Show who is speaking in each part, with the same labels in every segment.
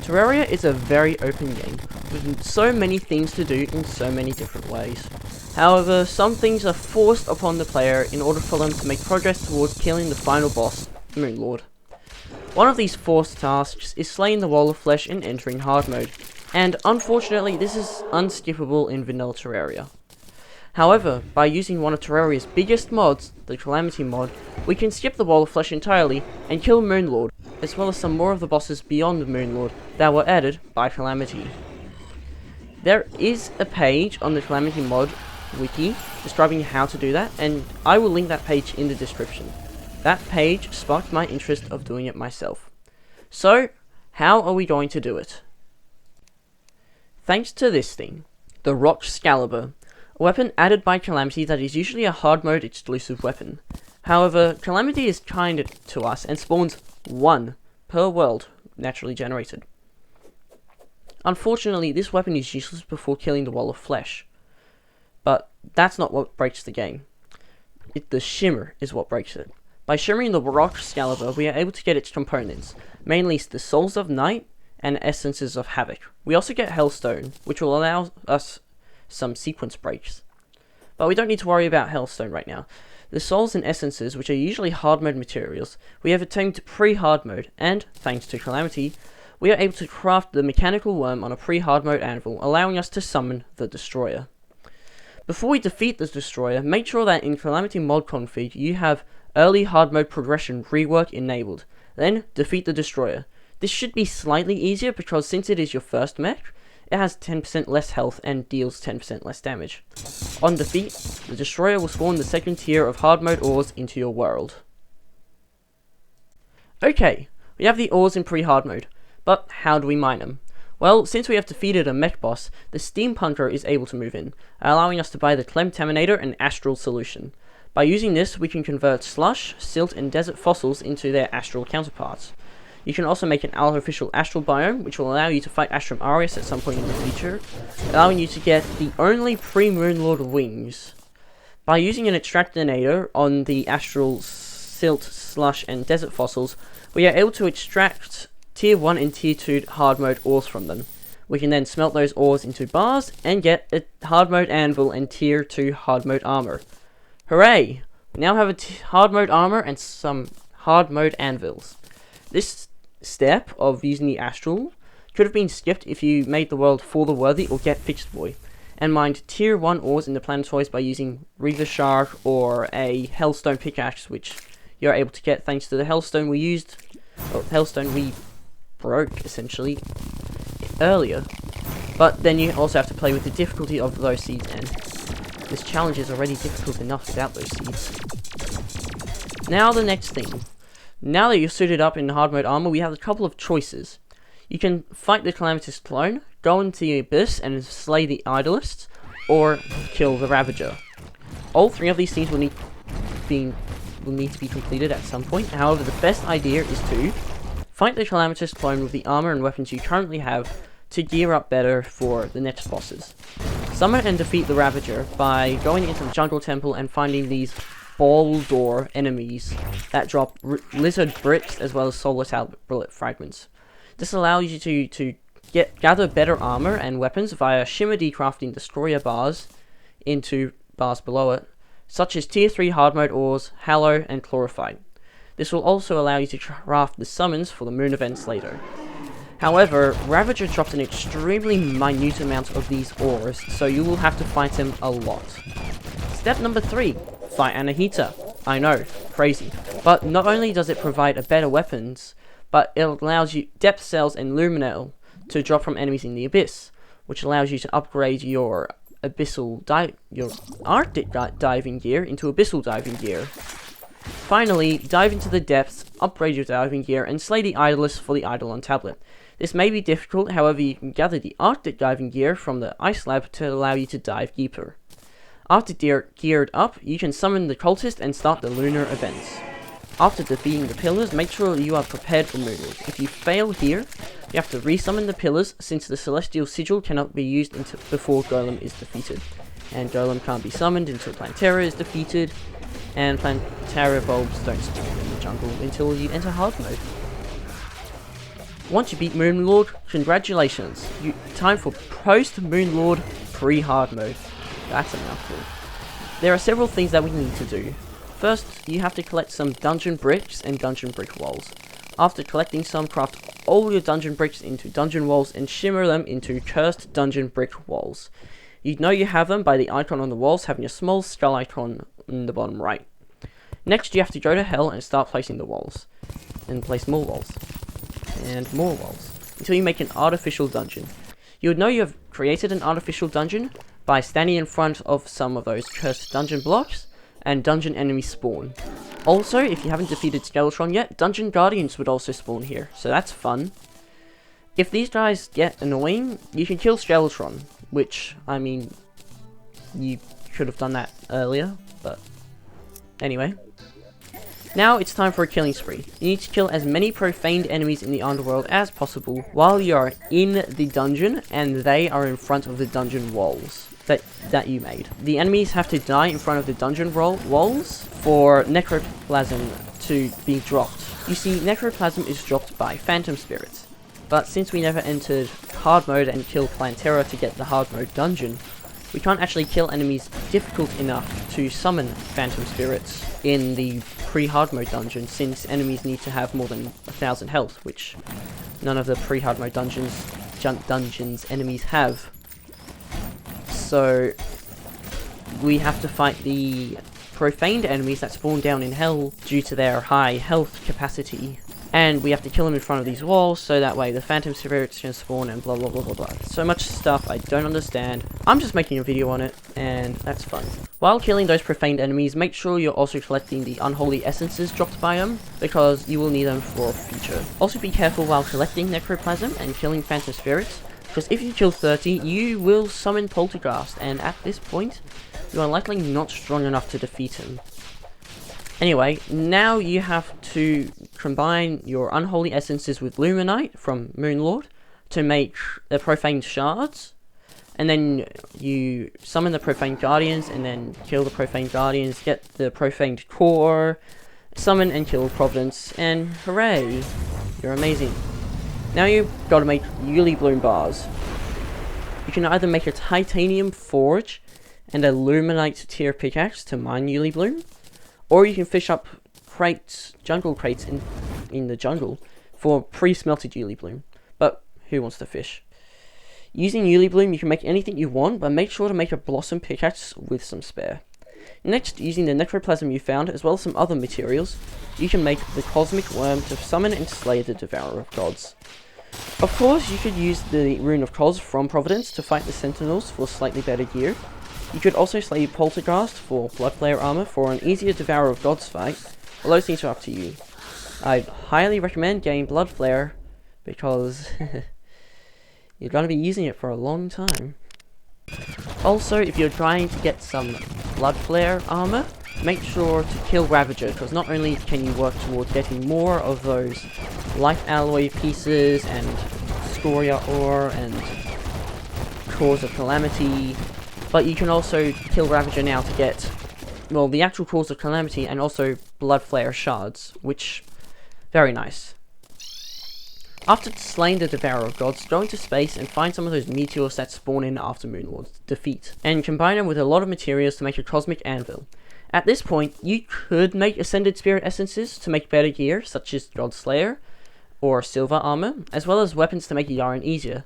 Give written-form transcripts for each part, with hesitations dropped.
Speaker 1: Terraria is a very open game, with so many things to do in so many different ways. However, some things are forced upon the player in order for them to make progress towards killing the final boss, Moonlord. One of these forced tasks is slaying the Wall of Flesh and entering hard mode, and unfortunately this is unskippable in vanilla Terraria. However, by using one of Terraria's biggest mods, the Calamity mod, we can skip the Wall of Flesh entirely and kill Moonlord, as well as some more of the bosses beyond the Moonlord that were added by Calamity. There is a page on the Calamity mod wiki describing how to do that, and I will link that page in the description. That page sparked my interest of doing it myself. So, how are we going to do it? Thanks to this thing, the Rock Excalibur, a weapon added by Calamity that is usually a hard mode exclusive weapon. However, Calamity is kind to us and spawns one per world, naturally generated. Unfortunately, this weapon is useless before killing the Wall of Flesh. But that's not what breaks the game. The shimmer is what breaks it. By shimmering the Rock Excalibur, we are able to get its components, mainly the Souls of Night and Essences of Havoc. We also get Hellstone, which will allow us some sequence breaks. But we don't need to worry about Hellstone right now. The Souls and Essences, which are usually hard mode materials, we have attained pre-hard mode, and, thanks to Calamity, we are able to craft the Mechanical Worm on a pre-hard mode anvil, allowing us to summon the Destroyer. Before we defeat the Destroyer, make sure that in Calamity mod config you have early hard mode progression rework enabled. Then, defeat the Destroyer. This should be slightly easier because since it is your first mech, it has 10% less health and deals 10% less damage. On defeat, the Destroyer will spawn the second tier of hard mode ores into your world. Okay, we have the ores in pre-hard mode, but how do we mine them? Well, since we have defeated a mech boss, the Steampunker is able to move in, allowing us to buy the Clemtaminator and Astral Solution. By using this, we can convert slush, silt and desert fossils into their astral counterparts. You can also make an artificial astral biome, which will allow you to fight Astrum Arius at some point in the future, allowing you to get the only pre-Moonlord wings. By using an extractinator on the astral silt, slush and desert fossils, we are able to extract tier 1 and tier 2 hard mode ores from them. We can then smelt those ores into bars and get a hard mode anvil and tier 2 hard mode armor. Hooray! We now have a hard mode armor and some hard mode anvils. This step of using the astral could have been skipped if you made the world for the worthy or get fixed boy, and mined tier 1 ores in the planetoids by using Reaver Shark or a Hellstone pickaxe, which you're able to get thanks to the Hellstone we broke essentially earlier. But then you also have to play with the difficulty of those seeds, and this challenge is already difficult enough without those seeds. Now the next thing. Now that you're suited up in hard mode armor, we have a couple of choices. You can fight the Calamitous clone, go into the Abyss and slay the Idolists, or kill the Ravager. All three of these things will need to be completed at some point. However, the best idea is to fight the Calamitous clone with the armor and weapons you currently have to gear up better for the next bosses. Summon and defeat the Ravager by going into the Jungle Temple and finding these ball door enemies that drop lizard bricks as well as solar bullet fragments. This allows you to gather better armor and weapons via shimmer decrafting destroyer bars into bars below it, such as tier 3 hard mode ores, hallow and chlorophyte. This will also allow you to craft the summons for the moon events later. However, Ravager drops an extremely minute amount of these ores, so you will have to fight him a lot. Step number 3. Fight Anahita. I know, crazy. But not only does it provide a better weapons, but it allows you depth cells and luminel to drop from enemies in the abyss, which allows you to upgrade your Arctic diving gear into abyssal diving gear. Finally, dive into the depths, upgrade your diving gear, and slay the Idolist for the Eidolon tablet. This may be difficult, however you can gather the Arctic diving gear from the ice lab to allow you to dive deeper. After geared up, you can summon the cultist and start the lunar events. After defeating the pillars, make sure you are prepared for Moonlord. If you fail here, you have to resummon the pillars since the celestial sigil cannot be used before Golem is defeated. And Golem can't be summoned until Plantera is defeated, and Plantera bulbs don't spawn in the jungle until you enter hard mode. Once you beat Moonlord, congratulations. Time for post-Moonlord pre-hard mode. That's a mouthful. There are several things that we need to do. First, you have to collect some dungeon bricks and dungeon brick walls. After collecting some, craft all your dungeon bricks into dungeon walls and shimmer them into cursed dungeon brick walls. You know you have them by the icon on the walls having a small skull icon in the bottom right. Next, you have to go to hell and start placing the walls. And place more walls. And more walls. Until you make an artificial dungeon. You would know you have created an artificial dungeon by standing in front of some of those cursed dungeon blocks and dungeon enemies spawn. Also, if you haven't defeated Skeletron yet, dungeon guardians would also spawn here, so that's fun. If these guys get annoying, you can kill Skeletron, which, I mean, you should have done that earlier, but anyway. Now it's time for a killing spree. You need to kill as many profaned enemies in the underworld as possible while you are in the dungeon and they are in front of the dungeon walls that you made. The enemies have to die in front of the dungeon walls for necroplasm to be dropped. You see, necroplasm is dropped by phantom spirits, but since we never entered hard mode and killed Terra to get the hard mode dungeon, we can't actually kill enemies difficult enough to summon phantom spirits in the pre-hard mode dungeon, since enemies need to have more than 1,000 health, which none of the pre-hard mode dungeons enemies have. So we have to fight the profaned enemies that spawn down in hell due to their high health capacity. And we have to kill them in front of these walls, so that way the phantom spirits can spawn and blah blah blah blah blah. So much stuff I don't understand. I'm just making a video on it, and that's fun. While killing those profaned enemies, make sure you're also collecting the unholy essences dropped by them, because you will need them for future. Also be careful while collecting necroplasm and killing phantom spirits, because if you kill 30, you will summon Poltergeist, and at this point, you are likely not strong enough to defeat him. Anyway, now you have to combine your unholy essences with Luminite from Moonlord to make the profaned shards, and then you summon the profaned guardians and then kill the profaned guardians, get the profaned core, summon and kill Providence, and hooray, you're amazing. Now you've got to make Yuli Bloom bars. You can either make a titanium forge and a Luminite tier pickaxe to mine Yuli Bloom, or you can fish up crates, jungle crates in the jungle for pre-smelted Yuli Bloom. But who wants to fish? Using Yuli Bloom, you can make anything you want, but make sure to make a blossom pickaxe with some spare. Next, using the necroplasm you found, as well as some other materials, you can make the cosmic worm to summon and slay the devourer of gods. Of course, you could use the rune of Cos from Providence to fight the sentinels for slightly better gear. You could also slay Poltergeist for Bloodflare armor for an easier Devourer of Gods fight, but those things are up to you. I'd highly recommend getting Bloodflare, because you're going to be using it for a long time. Also, if you're trying to get some Bloodflare armor, make sure to kill Ravager, because not only can you work towards getting more of those life alloy pieces and Scoria ore and Cores of Calamity, but you can also kill Ravager now to get, well, the actual Cores of Calamity and also Bloodflare shards, which, very nice. After slaying the Devourer of Gods, go into space and find some of those meteors that spawn in after Moonlord's defeat, and combine them with a lot of materials to make a cosmic anvil. At this point, you could make Ascended Spirit Essences to make better gear, such as Godslayer or Silver Armor, as well as weapons to make Yaren easier.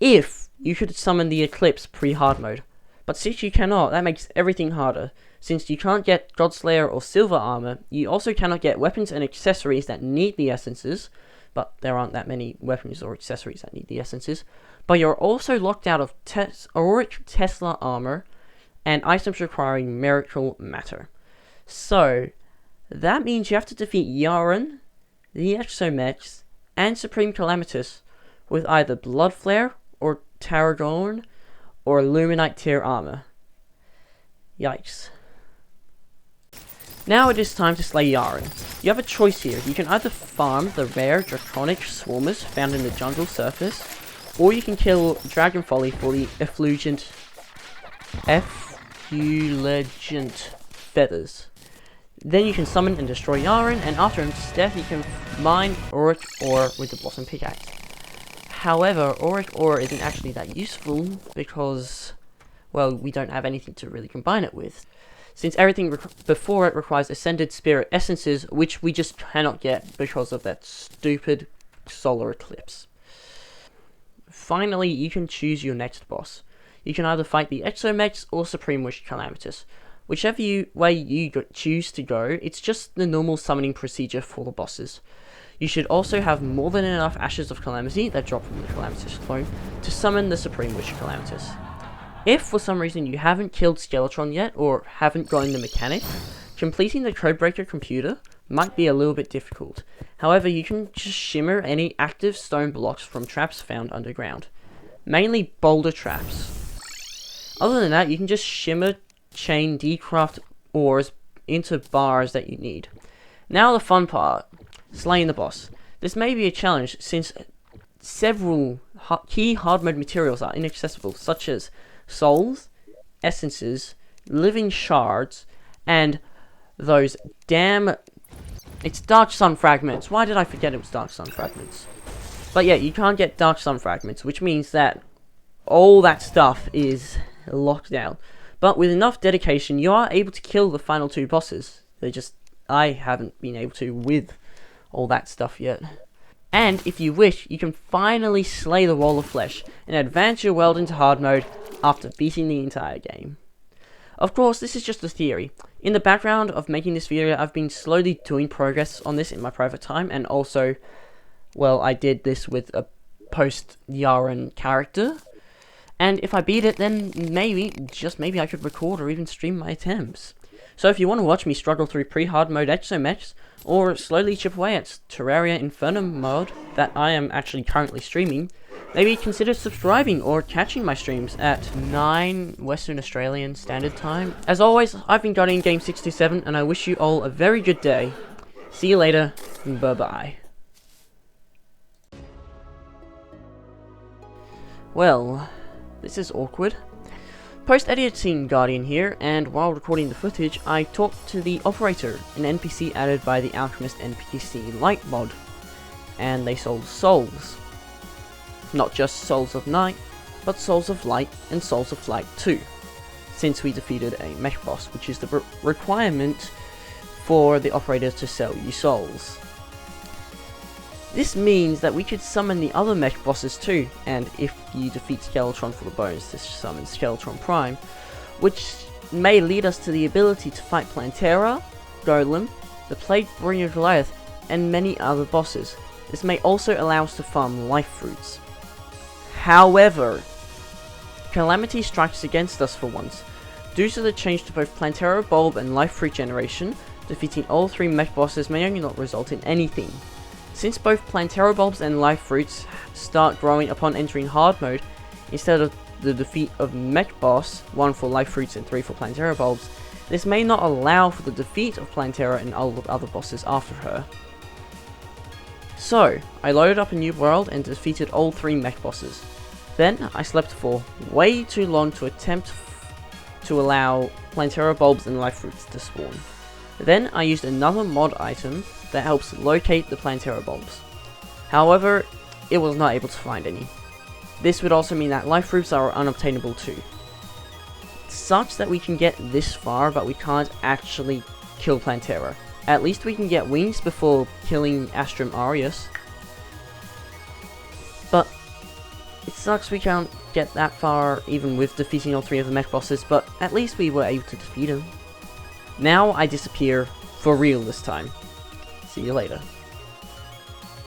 Speaker 1: If you could summon the Eclipse pre-hard mode. But since you cannot, that makes everything harder. Since you can't get Godslayer or Silver Armor, you also cannot get weapons and accessories that need the essences, but there aren't that many weapons or accessories that need the essences. But you're also locked out of Auric Tesla Armor and items requiring Miracle Matter. So, that means you have to defeat Yaren, the Exomechs, and Supreme Calamitus with either Bloodflare or Tarragorn or Luminite tier armor. Yikes. Now it is time to slay Yaren. You have a choice here. You can either farm the rare Draconic Swarmers found in the jungle surface, or you can kill Dragon Folly for the effulgent feathers. Then you can summon and destroy Yaren, and after his death you can mine auric ore with the Blossom Pickaxe. However, auric ore isn't actually that useful because, well, we don't have anything to really combine it with, since everything before it requires Ascended Spirit Essences, which we just cannot get because of that stupid solar eclipse. Finally, you can choose your next boss. You can either fight the Exomechs or Supreme Wish Calamitus. Whichever way you choose to go, it's just the normal summoning procedure for the bosses. You should also have more than enough Ashes of Calamity that drop from the Calamitus clone to summon the Supreme Wish Calamitus. If for some reason you haven't killed Skeletron yet, or haven't gotten the mechanic, completing the Codebreaker computer might be a little bit difficult. However, you can just shimmer any active stone blocks from traps found underground. Mainly boulder traps. Other than that, you can just shimmer chain decraft ores into bars that you need. Now the fun part, slaying the boss. This may be a challenge since several key hard mode materials are inaccessible, such as souls, essences, living shards, and those damn... It's Dark Sun Fragments. Why did I forget it was Dark Sun Fragments? But yeah, you can't get Dark Sun Fragments, which means that all that stuff is locked down. But with enough dedication, you are able to kill the final two bosses. I haven't been able to with all that stuff yet. And if you wish, you can finally slay the Wall of Flesh and advance your world into hard mode after beating the entire game. Of course, this is just a theory. In the background of making this video, I've been slowly doing progress on this in my private time, and also, well, I did this with a post-Yaren character. And if I beat it, then maybe, just maybe, I could record or even stream my attempts. So if you want to watch me struggle through pre-hard mode Exomechs, or slowly chip away at Terraria Inferno mode that I am actually currently streaming, maybe consider subscribing or catching my streams at 9 Western Australian Standard Time. As always, I've been Guardian Game 627, and I wish you all a very good day. See you later, bye bye. Well, this is awkward. Post-editing Guardian here, and while recording the footage, I talked to the Operator, an NPC added by the Alchemist NPC Light mod, and they sold souls. Not just Souls of Night, but Souls of Light and Souls of Light too, since we defeated a mech boss, which is the requirement for the Operator to sell you souls. This means that we could summon the other mech bosses too, and if you defeat Skeletron for the bonus, to summon Skeletron Prime, which may lead us to the ability to fight Plantera, Golem, the Plague Bringer Goliath, and many other bosses. This may also allow us to farm life fruits. However, Calamity strikes against us for once. Due to the change to both Plantera Bulb and life fruit generation, defeating all three mech bosses may only not result in anything. Since both Plantera Bulbs and life fruits start growing upon entering hard mode, instead of the defeat of mech boss, 1 for life fruits and 3 for Plantera Bulbs, this may not allow for the defeat of Plantera and all the other bosses after her. So, I loaded up a new world and defeated all 3 mech bosses. Then, I slept for way too long to attempt to allow Plantera Bulbs and life fruits to spawn. Then, I used another mod item that helps locate the Plantera Bulbs. However, it was not able to find any. This would also mean that life fruits are unobtainable too. It sucks that we can get this far, but we can't actually kill Plantera. At least we can get wings before killing Astrum Aureus. But it sucks we can't get that far even with defeating all 3 of the mech bosses, but at least we were able to defeat them. Now I disappear for real this time. See you later.